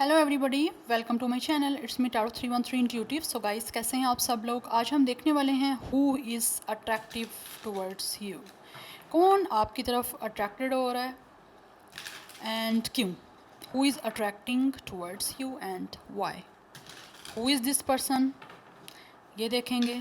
Hello everybody, welcome to my channel. It's me tarot 313 intuitive. So guys, कैसे हैं आप सब लोग। आज हम देखने वाले हैं who is attractive towards you. कौन आपकी तरफ अट्रैक्टेड हो रहा है एंड क्यों। Who is attracting towards you and why. Who is this person, ये देखेंगे,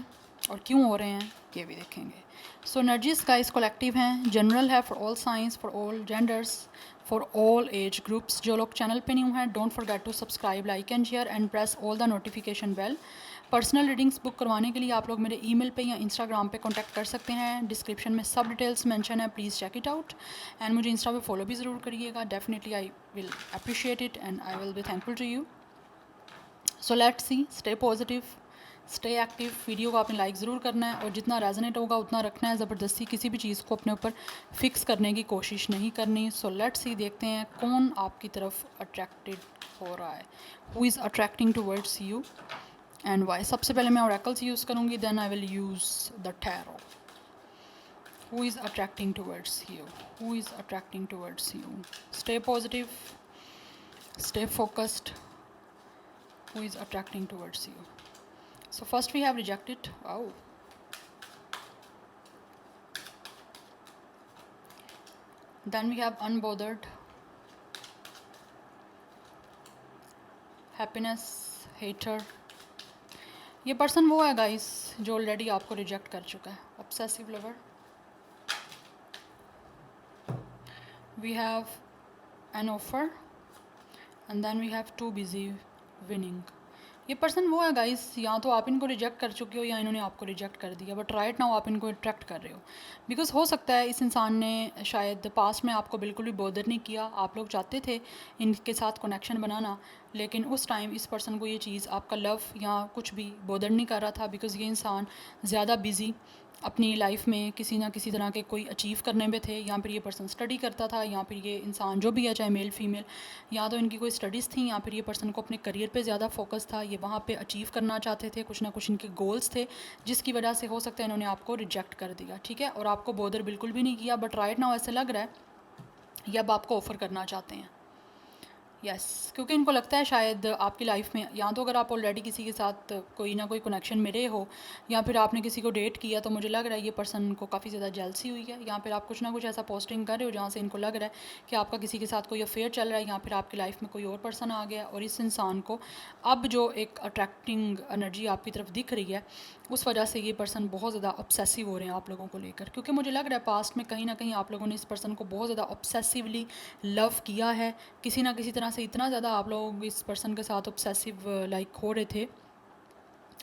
और क्यों हो रहे हैं ये भी देखेंगे। सो एनर्जीज गाइस कलेक्टिव हैं, जनरल है for all signs, for all genders, for all age groups. जो लोग चैनल पे न्यू हैं, don't forget to subscribe, like and share and press all the notification bell. Personal readings book करवाने के लिए आप लोग मेरे ईमेल पे या इंस्टाग्राम पे कांटेक्ट कर सकते हैं। डिस्क्रिप्शन में सब डिटेल्स मेंशन है, please check it out. And मुझे इंस्टा पे फॉलो भी ज़रूर करिएगा। Definitely I will appreciate it and I will be thankful to you. So let's see, stay positive, stay active. Video को आपने लाइक ज़रूर करना है और जितना रेजोनेट होगा उतना रखना है। ज़बरदस्ती किसी भी चीज़ को अपने ऊपर फिक्स करने की कोशिश नहीं करनी। सो लेट्स सी, देखते हैं कौन आपकी तरफ अट्रैक्टेड हो रहा है। Who is attracting towards you and why. सबसे पहले मैं ओरेकल्स यूज़ करूँगी, then I will use the tarot. Who is attracting towards you, who is attracting towards you. Stay positive, stay focused. Who is attracting towards you. So first we have rejected. Wow. Then we have unbothered, happiness, hater. ये person वो है guys जो already आपको reject कर चुका है। Obsessive lover. We have an offer and then we have to busy winning. ये person वो है गाइस, या तो आप इनको रिजेक्ट कर चुके हो या इन्होंने आपको रिजेक्ट कर दिया, बट राइट नाउ आप इनको अट्रैक्ट कर रहे हो। बिकॉज हो सकता है इस इंसान ने शायद पास्ट में आपको बिल्कुल भी बॉदर नहीं किया। आप लोग चाहते थे इनके साथ कनेक्शन बनाना, लेकिन उस टाइम इस पर्सन को ये चीज़, आपका लव या कुछ भी बॉदर नहीं कर रहा था। बिकॉज ये इंसान ज़्यादा बिजी अपनी लाइफ में किसी ना किसी तरह के कोई अचीव करने में थे। या फिर ये पर्सन स्टडी करता था, या फिर ये इंसान जो भी है, चाहे मेल फीमेल, या तो इनकी कोई स्टडीज़ थी, या फिर ये पर्सन को अपने करियर पे ज़्यादा फोकस था। ये वहाँ पे अचीव करना चाहते थे, कुछ ना कुछ इनके गोल्स थे, जिसकी वजह से हो सकता है इन्होंने आपको रिजेक्ट कर दिया। ठीक है, और आपको बॉदर बिल्कुल भी नहीं किया, बट राइट नाउ ऐसे लग रहा है ये अब आपको ऑफ़र करना चाहते हैं। यस, क्योंकि इनको लगता है शायद आपकी लाइफ में, या तो अगर आप ऑलरेडी किसी के साथ कोई ना कोई कनेक्शन में रहे हो, या फिर आपने किसी को डेट किया, तो मुझे लग रहा है ये पर्सन को काफ़ी ज़्यादा जेलसी हुई है। या फिर आप कुछ ना कुछ ऐसा पोस्टिंग कर रहे हो जहाँ से इनको लग रहा है कि आपका किसी के साथ कोई अफेयर चल रहा है, या फिर आपकी लाइफ में कोई और पर्सन आ गया, और इस इंसान को अब जो एक अट्रैक्टिंग एनर्जी आपकी तरफ दिख रही है, उस वजह से ये पर्सन बहुत ज़्यादा ऑब्सेसिव हो रहे हैं आप लोगों को लेकर। क्योंकि मुझे लग रहा है पास्ट में कहीं ना कहीं आप लोगों ने इस पर्सन को बहुत ज़्यादा ऑब्सेसिवली लव किया है। किसी ना किसी तरह से इतना ज़्यादा आप लोग इस पर्सन के साथ ऑब्सेसिव लाइक हो रहे थे,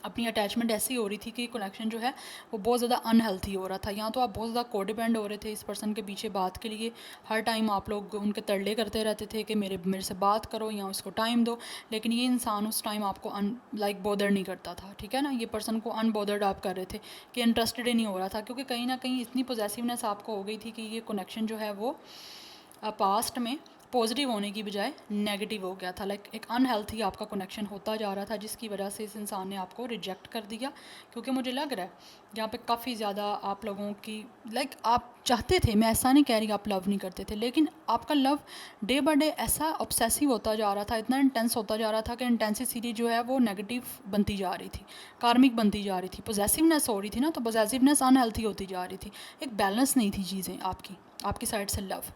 अपनी अटैचमेंट ऐसी हो रही थी कि कनेक्शन जो है वो बहुत ज़्यादा अनहेल्थी हो रहा था। या तो आप बहुत ज़्यादा कोडिपेंड हो रहे थे इस पर्सन के पीछे बात के लिए। हर टाइम आप लोग उनके तरले करते रहते थे कि मेरे से बात करो या उसको टाइम दो, लेकिन ये इंसान उस टाइम आपको लाइक बॉदर नहीं करता था। ठीक है ना, ये पर्सन को अनबॉदर्ड आप कर रहे थे कि इंटरेस्टेड ही नहीं हो रहा था, क्योंकि कहीं ना कहीं इतनी पॉजेसिवनेस आपको हो गई थी कि ये कनेक्शन जो है वो पास्ट में पॉजिटिव होने की बजाय नेगेटिव हो गया था। लाइक एक अनहेल्थी आपका कनेक्शन होता जा रहा था, जिसकी वजह से इस इंसान ने आपको रिजेक्ट कर दिया। क्योंकि मुझे लग रहा है यहाँ पे काफ़ी ज़्यादा आप लोगों की लाइक आप चाहते थे, मैं ऐसा नहीं कह रही आप लव नहीं करते थे, लेकिन आपका लव डे बाय डे ऐसा ऑब्सेसिव होता जा रहा था, इतना इंटेंस होता जा रहा था कि इंटेंसिटी जो है वो नेगेटिव बनती जा रही थी, कार्मिक बनती जा रही थी। पॉजेसिवनेस हो रही थी ना, तो पॉजेसिवनेस अनहेल्थी होती जा रही थी। एक बैलेंस नहीं थी चीज़ें आपकी साइड से लव।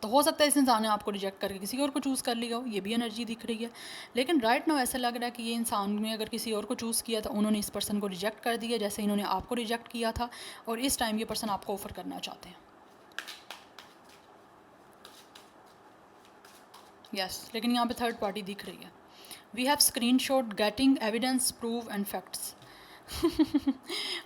तो हो सकता है इस इंसान ने आपको रिजेक्ट करके किसी और को चूज़ कर लिया हो, ये भी एनर्जी दिख रही है। लेकिन राइट नाउ ऐसा लग रहा है कि ये इंसान ने अगर किसी और को चूज़ किया तो उन्होंने इस पर्सन को रिजेक्ट कर दिया, जैसे इन्होंने आपको रिजेक्ट किया था, और इस टाइम ये पर्सन आपको ऑफर करना चाहते हैं। यस, लेकिन यहाँ पे थर्ड पार्टी दिख रही है। We have screenshot getting evidence prove and facts.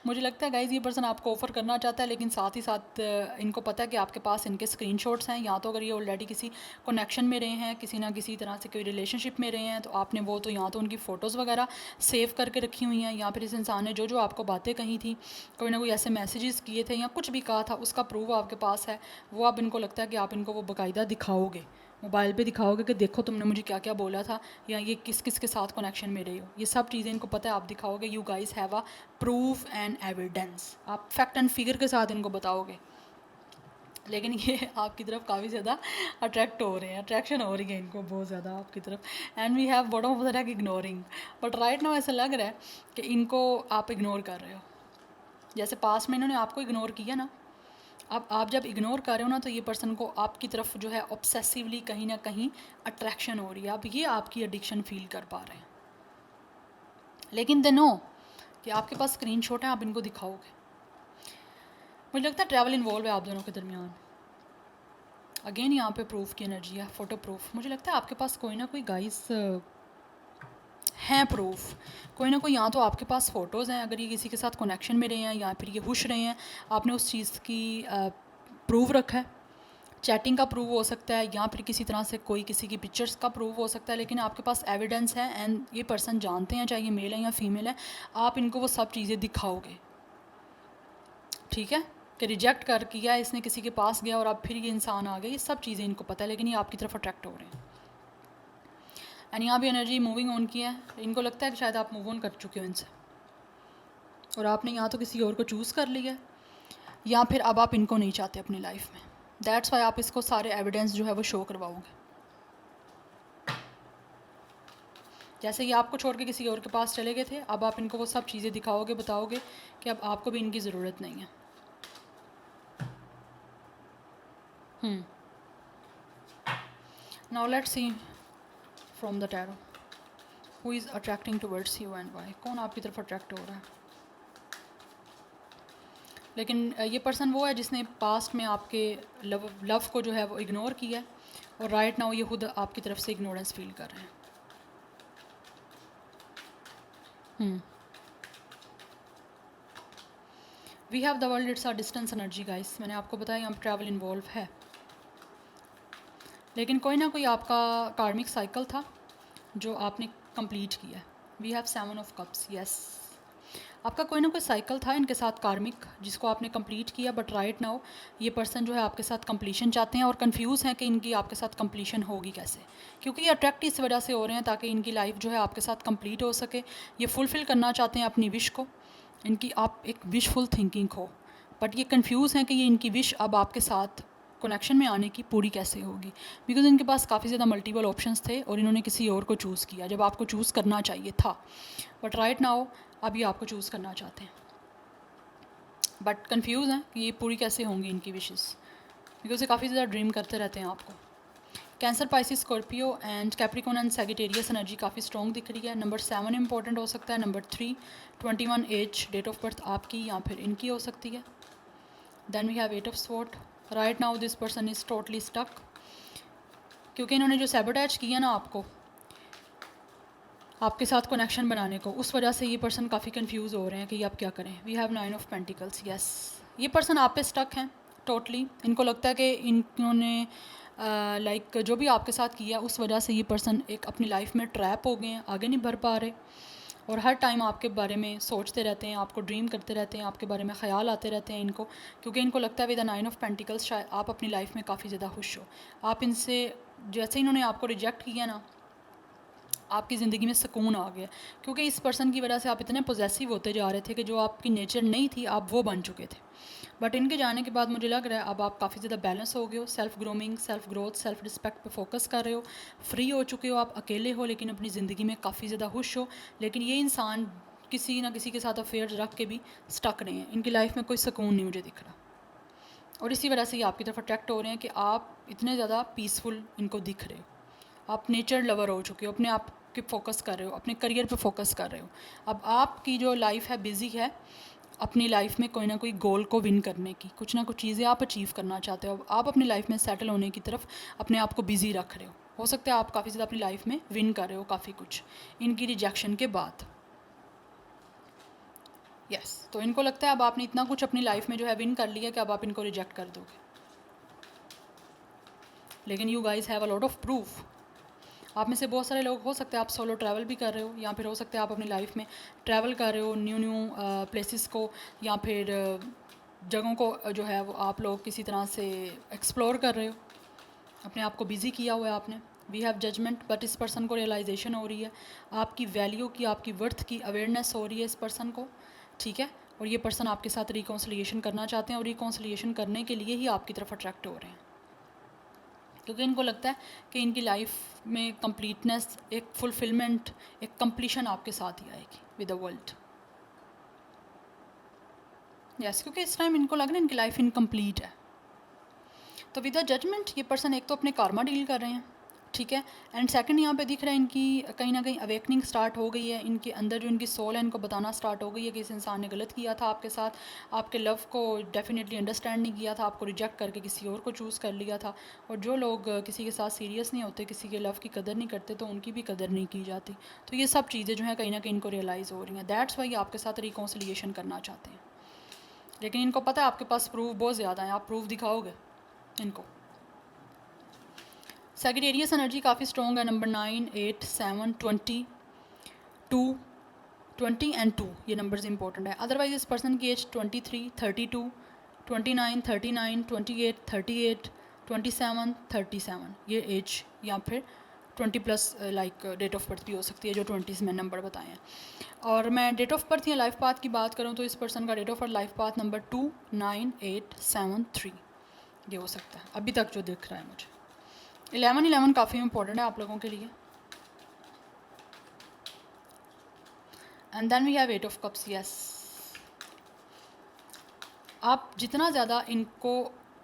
मुझे लगता है गाइज ये पर्सन आपको ऑफ़र करना चाहता है, लेकिन साथ ही साथ इनको पता है कि आपके पास इनके स्क्रीनशॉट्स हैं। या तो अगर ये ऑलरेडी किसी कनेक्शन में रहे हैं, किसी ना किसी तरह से कोई रिलेशनशिप में रहे हैं, तो आपने वो तो या तो उनकी फ़ोटोज़ वगैरह सेव करके रखी हुई हैं, या फिर इस इंसान ने जो जो आपको बातें कही थी, कोई ना कोई ऐसे मैसेजेस किए थे या कुछ भी कहा था, उसका प्रूफ आपके पास है। वो अब इनको लगता है कि आप इनको वो बाकायदा दिखाओगे, मोबाइल पे दिखाओगे कि देखो तुमने मुझे क्या क्या बोला था, या ये किस किस के साथ कनेक्शन में रहे हो। ये सब चीज़ें इनको पता है, आप दिखाओगे। You guys have a proof and evidence. आप फैक्ट एंड फिगर के साथ इनको बताओगे। लेकिन ये आपकी तरफ काफ़ी ज़्यादा अट्रैक्ट हो रहे हैं, अट्रैक्शन हो रही है इनको बहुत ज़्यादा आपकी तरफ। And we have bottom of the deck ignoring, but right now ऐसा लग रहा है कि इनको आप इग्नोर कर रहे हो। जैसे पास्ट में इन्होंने आपको इग्नोर किया ना, अब आप जब इग्नोर कर रहे हो ना, तो ये पर्सन को आपकी तरफ जो है ऑब्सेसिवली कहीं ना कहीं अट्रैक्शन हो रही है। अब ये आपकी एडिक्शन फील कर पा रहे हैं, लेकिन दे नो कि आपके पास स्क्रीनशॉट है, आप इनको दिखाओगे। मुझे लगता है ट्रैवल इन्वॉल्व है आप दोनों के दरमियान। अगेन यहाँ पे प्रूफ की एनर्जी है, फ़ोटो प्रूफ। मुझे लगता है आपके पास कोई ना कोई गाइस हैं प्रूफ, कोई ना कोई। यहाँ तो आपके पास फ़ोटोज़ हैं, अगर ये किसी के साथ कनेक्शन में रहे हैं या फिर ये खुश रहे हैं, आपने उस चीज़ की प्रूफ रखा है। चैटिंग का प्रूफ हो सकता है, या फिर किसी तरह से कोई किसी की पिक्चर्स का प्रूफ हो सकता है, लेकिन आपके पास एविडेंस है एंड ये पर्सन जानते हैं, चाहे ये मेल है या फीमेल है, आप इनको वो सब चीज़ें दिखाओगे। ठीक है, कि रिजेक्ट कर किया इसने, किसी के पास गया और अब फिर ये इंसान आ गया, ये सब चीज़ें इनको पता है, लेकिन ये आपकी तरफ अट्रैक्ट हो रहे हैं। एंड यहाँ भी एनर्जी मूविंग ऑन की है, इनको लगता है कि शायद आप मूव ऑन कर चुके हो इनसे, और आपने यहाँ तो किसी और को चूज़ कर लिया है, या फिर अब आप इनको नहीं चाहते अपनी लाइफ में। दैट्स वाई आप इसको सारे एविडेंस जो है वो शो करवाओगे। जैसे ये आपको छोड़ के किसी और के पास चले गए थे, अब आप इनको वो सब चीज़ें दिखाओगे, बताओगे कि अब आपको भी इनकी ज़रूरत नहीं है। Now let's see from the tarot who is attracting towards you and why. कौन आपकी तरफ अट्रैक्ट हो रहा है? लेकिन ये पर्सन वो है जिसने पास्ट में आपके लव को जो है वो इग्नोर किया है, और राइट नाउ ये खुद आपकी तरफ से इग्नोरेंस फील कर रहे हैं। We have the world, it's our distance energy guys. मैंने आपको बताया यहाँ पर ट्रैवल इन्वॉल्व है, लेकिन कोई ना कोई आपका कार्मिक साइकिल था जो आपने कंप्लीट किया। We have 7 of cups, yes. आपका कोई ना कोई साइकिल था इनके साथ कार्मिक, जिसको आपने कंप्लीट किया, बट राइट नाउ ये पर्सन जो है आपके साथ कंप्लीशन चाहते हैं, और कंफ्यूज हैं कि इनकी आपके साथ कंप्लीशन होगी कैसे, क्योंकि ये अट्रैक्ट इस वजह से हो रहे हैं ताकि इनकी लाइफ जो है आपके साथ कंप्लीट हो सके। ये फुलफ़िल करना चाहते हैं अपनी विश को, इनकी आप एक विशफुल थिंकिंग हो, बट ये कंफ्यूज हैं कि ये इनकी विश अब आपके साथ कनेक्शन में आने की पूरी कैसे होगी, बिकॉज इनके पास काफ़ी ज़्यादा मल्टीपल ऑप्शंस थे और इन्होंने किसी और को चूज़ किया जब आपको चूज़ करना चाहिए था। बट राइट नाउ अब ये आपको चूज़ करना चाहते हैं, बट कंफ्यूज हैं कि ये पूरी कैसे होंगी इनकी विशेस, बिकॉज ये काफ़ी ज़्यादा ड्रीम करते रहते हैं आपको। Cancer, Pisces, Scorpio and Capricorn and Sagittarius energy काफ़ी स्ट्रॉन्ग दिख रही है। नंबर 7 इंपॉर्टेंट हो सकता है, number 3 21 age, date of birth आपकी या फिर इनकी हो सकती है। Then we have 8 of sword. Right now this person is totally stuck, क्योंकि इन्होंने जो सैबोटैज किया ना आपको, आपके साथ कनेक्शन बनाने को, उस वजह से ये पर्सन काफ़ी कंफ्यूज हो रहे हैं कि ये आप क्या करें। We have 9 of pentacles, yes. ये पर्सन आप पे स्टक हैं टोटली। इनको लगता है कि इन्होंने लाइक जो भी आपके साथ किया उस वजह से ये पर्सन एक अपनी लाइफ में ट्रैप हो गए हैं, आगे नहीं बढ़ पा रहे, और हर टाइम आपके बारे में सोचते रहते हैं, आपको ड्रीम करते रहते हैं, आपके बारे में ख्याल आते रहते हैं इनको, क्योंकि इनको लगता है विद द 9 ऑफ पेंटिकल्स शायद आप अपनी लाइफ में काफ़ी ज़्यादा खुश हो। आप इनसे, जैसे इन्होंने आपको रिजेक्ट किया ना, आपकी ज़िंदगी में सुकून आ गया, क्योंकि इस पर्सन की वजह से आप इतने पॉजेसिव होते जा रहे थे कि जो आपकी नेचर नहीं थी आप वो बन चुके थे। बट इनके जाने के बाद मुझे लग रहा है अब आप काफ़ी ज़्यादा बैलेंस हो गए हो, self grooming, self growth, self respect पे फोकस कर रहे हो, फ्री हो चुके हो, आप अकेले हो लेकिन अपनी ज़िंदगी में काफ़ी ज़्यादा खुश हो। लेकिन ये इंसान किसी ना किसी के साथ अफेयर रख के भी स्टक रहे हैं, इनकी लाइफ में कोई सुकून नहीं मुझे दिख रहा, और इसी वजह से ये आपकी तरफ अट्रैक्ट हो रहे हैं कि आप इतने ज़्यादा पीसफुल इनको दिख रहे हो, आप नेचर लवर हो चुके हो, अपने आप के फोकस कर रहे हो, अपने करियर पे फोकस कर रहे हो। अब आपकी जो लाइफ है बिज़ी है अपनी लाइफ में कोई ना कोई गोल को विन करने की, कुछ ना कुछ चीज़ें आप अचीव करना चाहते हो, आप अपनी लाइफ में सेटल होने की तरफ अपने आप को बिज़ी रख रहे हो सकता है आप काफ़ी ज़्यादा अपनी लाइफ में विन कर रहे हो काफ़ी कुछ इनकी रिजेक्शन के बाद। यस, तो इनको लगता है अब आपने इतना कुछ अपनी लाइफ में जो है विन कर लिया कि अब आप इनको रिजेक्ट कर दोगे, लेकिन you guys have a lot of proof. आप में से बहुत सारे लोग हो सकते हैं आप सोलो ट्रैवल भी कर रहे हो, या फिर हो सकता है आप अपनी लाइफ में ट्रैवल कर रहे हो न्यू प्लेसेस को, या फिर जगहों को जो है वो आप लोग किसी तरह से एक्सप्लोर कर रहे हो, अपने आप को बिज़ी किया हुआ है आपने। वी हैव जजमेंट, बट इस पर्सन को रियलाइजेशन हो रही है आपकी वैल्यू की, आपकी वर्थ की अवेयरनेस हो रही है इस पर्सन को, ठीक है। और ये पर्सन आपके साथ रिकॉन्सिलिएशन करना चाहते हैं और रिकॉन्सिलिएशन करने के लिए ही आपकी तरफ अट्रैक्ट हो रहे हैं, क्योंकि इनको लगता है कि इनकी लाइफ में कंप्लीटनेस, एक फुलफिलमेंट, एक कंप्लीशन आपके साथ ही आएगी विद द वर्ल्ड। यस, क्योंकि इस टाइम इनको लग रहा है इनकी लाइफ इनकम्प्लीट है। तो विद द जजमेंट ये पर्सन एक तो अपने कार्मा डील कर रहे हैं, ठीक है, एंड सेकंड यहाँ पे दिख रहा है इनकी कहीं ना कहीं अवेकनिंग स्टार्ट हो गई है, इनके अंदर जो इनकी सोल है इनको बताना स्टार्ट हो गई है कि इस इंसान ने गलत किया था आपके साथ, आपके लव को डेफिनेटली अंडरस्टैंड नहीं किया था, आपको रिजेक्ट करके किसी और को चूज़ कर लिया था। और जो लोग किसी के साथ सीरियस नहीं होते, किसी के लव की कदर नहीं करते, तो उनकी भी कदर नहीं की जाती। तो ये सब चीज़ें जो हैं कहीं ना कहीं इनको रियलाइज़ हो रही हैं, दैट्स वाई आपके साथ रिकॉन्सिलिएशन करना चाहते हैं। लेकिन इनको पता है आपके पास प्रूफ बहुत ज़्यादा है, आप प्रूफ दिखाओगे इनको। सेगिटेरियस एनर्जी काफ़ी स्ट्रॉन्ग है, नंबर 9, 8, 7, 20, 2, 20 एंड 2, ये नंबर्स इंपॉर्टेंट है। अदरवाइज इस पर्सन की एज 23, 32, 29, 39, 28, 38, 27, 37 ये एज, या फिर 20+ लाइक डेट ऑफ बर्थ भी हो सकती है, जो 20s में नंबर बताए हैं। और मैं डेट ऑफ बर्थ या लाइफ पाथ की बात करूँ तो इस पर्सन का date of birth life path number 2, 9, 8, 7, 3 ये हो सकता है अभी तक जो दिख रहा है मुझे। 11 काफ़ी इंपॉर्टेंट है आप लोगों के लिए। And then we have 8 of cups. Yes, आप जितना ज़्यादा इनको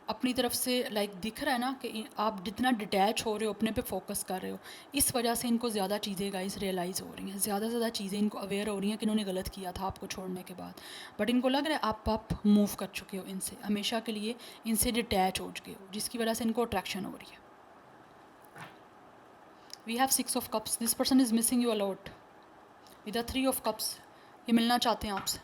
अपनी तरफ से लाइक दिख रहा है ना कि आप जितना डिटैच हो रहे हो, अपने पे फोकस कर रहे हो, इस वजह से इनको ज़्यादा चीज़ें गाइस रियलाइज़ हो रही हैं, ज़्यादा से ज़्यादा चीज़ें इनको अवेयर हो रही हैं कि इन्होंने गलत किया था आपको छोड़ने के बाद। बट इनको लग रहा है आप मूव कर चुके हो इनसे, हमेशा के लिए इनसे डिटैच हो चुके हो, जिसकी वजह से इनको अट्रैक्शन हो रही है। We have 6 of cups. This person is missing you a lot with the 3 of cups. ये मिलना चाहते हैं आपसे,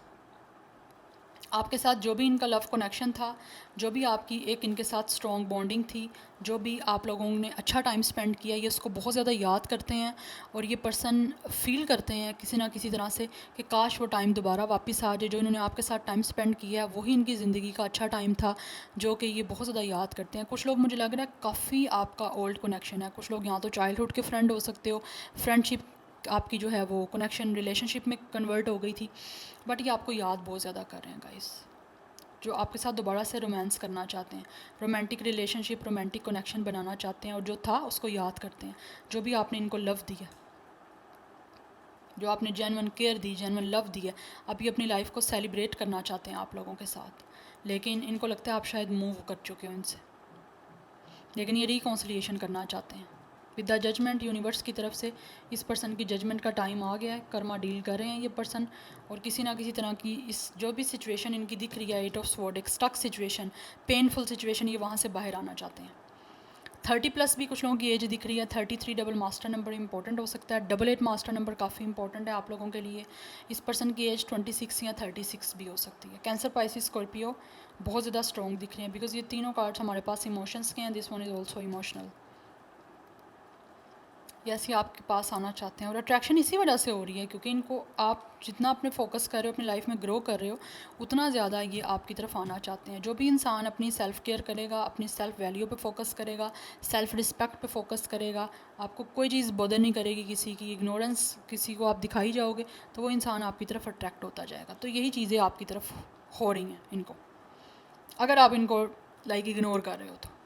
आपके साथ जो भी इनका लव कनेक्शन था, जो भी आपकी एक इनके साथ स्ट्रॉन्ग बॉन्डिंग थी, जो भी आप लोगों ने अच्छा टाइम स्पेंड किया, ये उसको बहुत ज़्यादा याद करते हैं। और ये पर्सन फील करते हैं किसी ना किसी तरह से कि काश वो टाइम दोबारा वापस आ जाए, जो इन्होंने आपके साथ टाइम स्पेंड किया है वही इनकी ज़िंदगी का अच्छा टाइम था, जो कि ये बहुत ज़्यादा याद करते हैं। कुछ लोग, मुझे लग रहा है काफ़ी आपका ओल्ड कनेक्शन है, कुछ लोग यहाँ तो चाइल्डहुड के फ्रेंड हो सकते हो, फ्रेंडशिप आपकी जो है वो कनेक्शन रिलेशनशिप में कन्वर्ट हो गई थी, बट ये आपको याद बहुत ज़्यादा कर रहे हैं गाइस, जो आपके साथ दोबारा से रोमांस करना चाहते हैं, रोमांटिक रिलेशनशिप, रोमांटिक कनेक्शन बनाना चाहते हैं, और जो था उसको याद करते हैं, जो भी आपने इनको लव दिया, जो आपने genuine care the, genuine love the है, अब ये अपनी लाइफ को सेलिब्रेट करना चाहते हैं आप लोगों के साथ। लेकिन इनको लगता है आप शायद मूव कर चुके हो इनसे, लेकिन ये रिकॉन्सिलिएशन करना चाहते हैं विद द जजमेंट। यूनिवर्स की तरफ से इस पर्सन की जजमेंट का टाइम आ गया है, कर्मा डील कर रहे हैं ये पर्सन, और किसी ना किसी तरह की इस जो भी सिचुएशन इनकी दिख रही है, 8 ऑफ स्वॉर्ड, एक स्टक सिचुएशन, पेनफुल सिचुएशन, ये वहाँ से बाहर आना चाहते हैं। 30+ भी कुछ लोगों की एज दिख रही है। 33 डबल मास्टर नंबर इंपॉर्टेंट हो सकता है, 88 मास्टर नंबर काफ़ी इंपॉर्टेंट है आप लोगों के लिए। इस पर्सन की एज 26 या 36 भी हो सकती है। कैंसर, पाइसिस, स्कॉर्पियो बहुत ज़्यादा स्ट्रॉन्ग दिख रहे हैं, बिकॉज ये तीनों कार्ड्स हमारे पास इमोशंस के हैं। This one is also emotional. Yes, ये आपके पास आना चाहते हैं, और अट्रैक्शन इसी वजह से हो रही है क्योंकि इनको आप जितना अपने फोकस कर रहे हो, अपनी लाइफ में ग्रो कर रहे हो, उतना ज़्यादा ये आपकी तरफ आना चाहते हैं। जो भी इंसान अपनी सेल्फ केयर करेगा, अपनी सेल्फ वैल्यू पे फोकस करेगा, सेल्फ रिस्पेक्ट पे फोकस करेगा, आपको कोई चीज़ बदल नहीं करेगी, किसी की इग्नोरेंस किसी को आप दिखाई जाओगे तो वो इंसान आपकी तरफ अट्रैक्ट होता जाएगा। तो यही चीज़ें आपकी तरफ हो रही हैं इनको, अगर आप इनको लाइक इग्नोर कर रहे हो तो।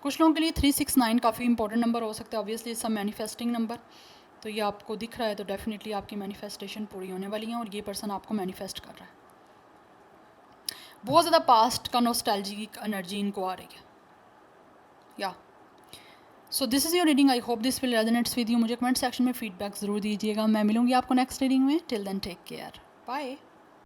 कुछ लोगों के लिए 369 काफ़ी इंपॉर्टेंट नंबर हो सकता है, ऑब्वियसली सब मैनिफेस्टिंग नंबर। तो ये आपको दिख रहा है तो डेफिनेटली आपकी मैनिफेस्टेशन पूरी होने वाली है, और ये पर्सन आपको मैनिफेस्ट कर रहा है। बहुत ज़्यादा पास्ट का नॉस्टैल्जिक एनर्जी इनको आ रही है। Yeah so this is your reading. I hope this will resonates with you. मुझे कमेंट सेक्शन में फीडबैक ज़रूर दीजिएगा। मैं मिलूंगी आपको नेक्स्ट रीडिंग में। Till then take care, bye.